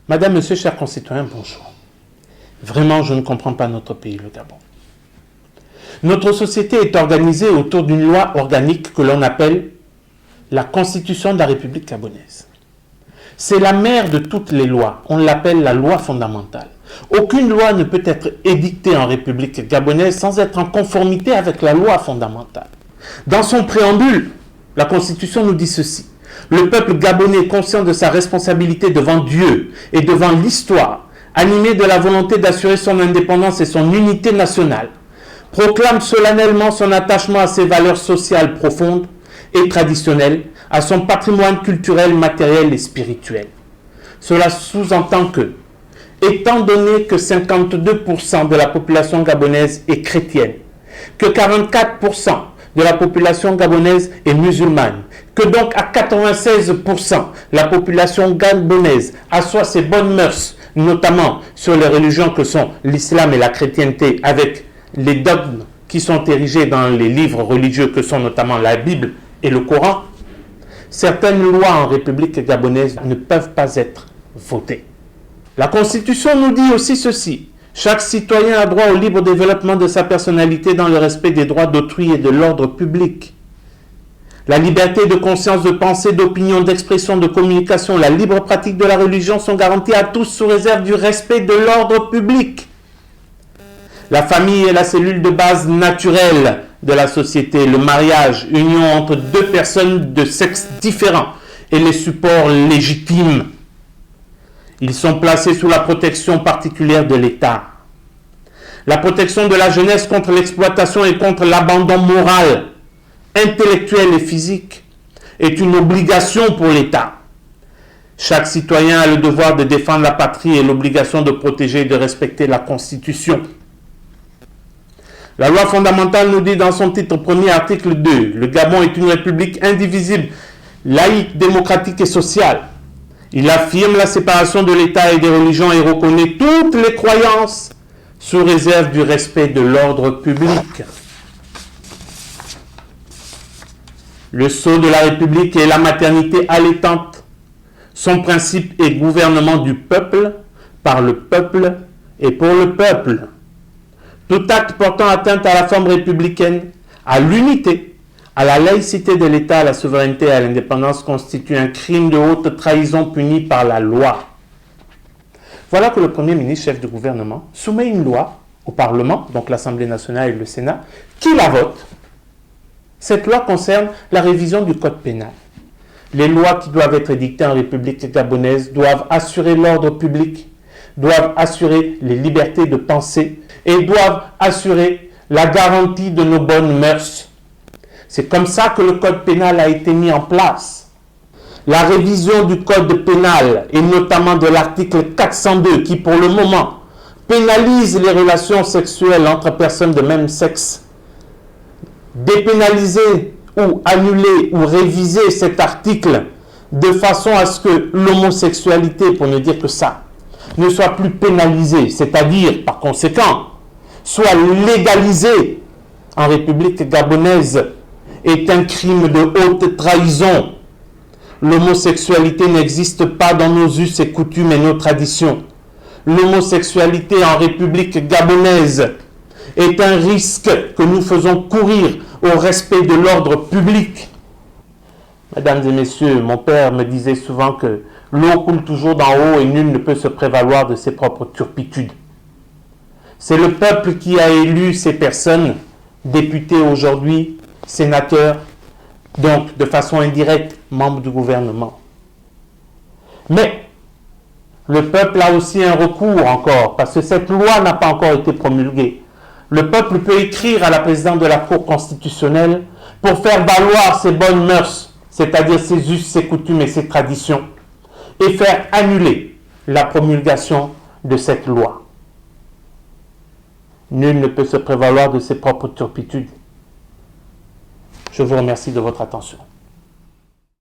Madame, Monsieur, chers concitoyens, bonjour. Vraiment, je ne comprends pas notre pays, le Gabon. Notre société est organisée autour d'une loi organique que l'on appelle la Constitution de la République gabonaise. C'est la mère de toutes les lois. On l'appelle la loi fondamentale. Aucune loi ne peut être édictée en République gabonaise sans être en conformité avec la loi fondamentale. Dans son préambule, la Constitution nous dit ceci. Le peuple gabonais, conscient de sa responsabilité devant Dieu et devant l'histoire, animé de la volonté d'assurer son indépendance et son unité nationale, proclame solennellement son attachement à ses valeurs sociales profondes et traditionnelles, à son patrimoine culturel, matériel et spirituel. Cela sous-entend que, étant donné que 52% de la population gabonaise est chrétienne, que 44% de la population gabonaise est musulmane, que donc à 96% la population gabonaise assoit ses bonnes mœurs, notamment sur les religions que sont l'islam et la chrétienté, avec les dogmes qui sont érigés dans les livres religieux que sont notamment la Bible et le Coran, certaines lois en République gabonaise ne peuvent pas être votées. La Constitution nous dit aussi ceci. Chaque citoyen a droit au libre développement de sa personnalité dans le respect des droits d'autrui et de l'ordre public. La liberté de conscience, de pensée, d'opinion, d'expression, de communication, la libre pratique de la religion sont garanties à tous sous réserve du respect de l'ordre public. La famille est la cellule de base naturelle de la société. Le mariage, union entre deux personnes de sexe différents, est les supports légitimes. Ils sont placés sous la protection particulière de l'État. La protection de la jeunesse contre l'exploitation et contre l'abandon moral, intellectuel et physique est une obligation pour l'État. Chaque citoyen a le devoir de défendre la patrie et l'obligation de protéger et de respecter la Constitution. La loi fondamentale nous dit dans son titre premier, article 2, le Gabon est une république indivisible, laïque, démocratique et sociale. Il affirme la séparation de l'État et des religions et reconnaît toutes les croyances sous réserve du respect de l'ordre public. Le sceau de la République est la maternité allaitante. Son principe est gouvernement du peuple, par le peuple et pour le peuple. Tout acte portant atteinte à la forme républicaine, à l'unité, à la laïcité de l'État, à la souveraineté et à l'indépendance constitue un crime de haute trahison puni par la loi. Voilà que le Premier ministre, chef du gouvernement, soumet une loi au Parlement, donc l'Assemblée nationale et le Sénat, qui la vote. Cette loi concerne la révision du Code pénal. Les lois qui doivent être édictées en République gabonaise doivent assurer l'ordre public, doivent assurer les libertés de pensée et doivent assurer la garantie de nos bonnes mœurs. C'est comme ça que le Code pénal a été mis en place. La révision du Code pénal, et notamment de l'article 402, qui pour le moment pénalise les relations sexuelles entre personnes de même sexe, dépénaliser ou annuler ou réviser cet article de façon à ce que l'homosexualité, pour ne dire que ça, ne soit plus pénalisée, c'est-à-dire, par conséquent, soit légalisée en République gabonaise, est un crime de haute trahison. L'homosexualité n'existe pas dans nos us et coutumes et nos traditions. L'homosexualité en République gabonaise est un risque que nous faisons courir au respect de l'ordre public. Mesdames et messieurs, mon père me disait souvent que l'eau coule toujours d'en haut et nul ne peut se prévaloir de ses propres turpitudes. C'est le peuple qui a élu ces personnes, députés aujourd'hui, sénateurs, donc de façon indirecte, membres du gouvernement. Mais le peuple a aussi un recours encore, parce que cette loi n'a pas encore été promulguée. Le peuple peut écrire à la présidente de la Cour constitutionnelle pour faire valoir ses bonnes mœurs, c'est-à-dire ses us, ses coutumes et ses traditions, et faire annuler la promulgation de cette loi. Nul ne peut se prévaloir de ses propres turpitudes. Je vous remercie de votre attention.